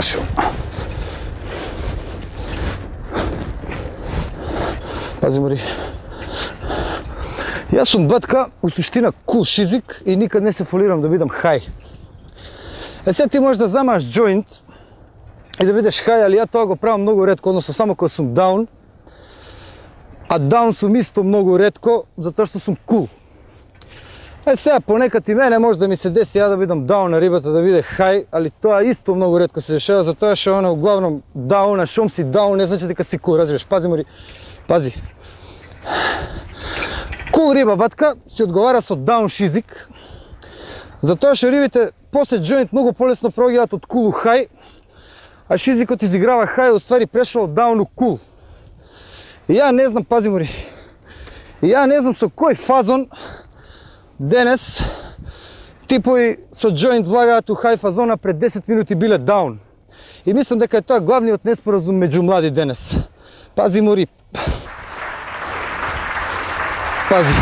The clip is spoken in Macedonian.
нашол. Пази, Мари. Јас сум батка, у суштина кул шизик и никад не се фолирам да бидам хај. Сега ти можеш да замаш джойнт и да бидеш хај, али ја тоа го правам многу ретко, односно само кога сум даун. А даун сум исто многу ретко, затоа што сум кул. Сега понекад и мене може да ми се деси ја да бидам даун, на рибата да биде хај, али тоа исто многу ретко се дешава, затоа што она углавном даун, а шом си даун не значи дека си кул, разбираш? Пази, Мари, пази. Кул риба, батка, си одговара со даун шизик, затоа што рибите после джойнт многу полесно проѓаат од кул у хај, а шизикот изиграва хај, уствари прешол од даун у кул. И ја не знам, пази, Мари, ја не знам со кој фазон денес типови со джойнт влагаат у хај фазона пред 10 минути биле даун. И мислам дека е тоа главниот неспоразум меѓу млади денес. Пази, Мари. Пази.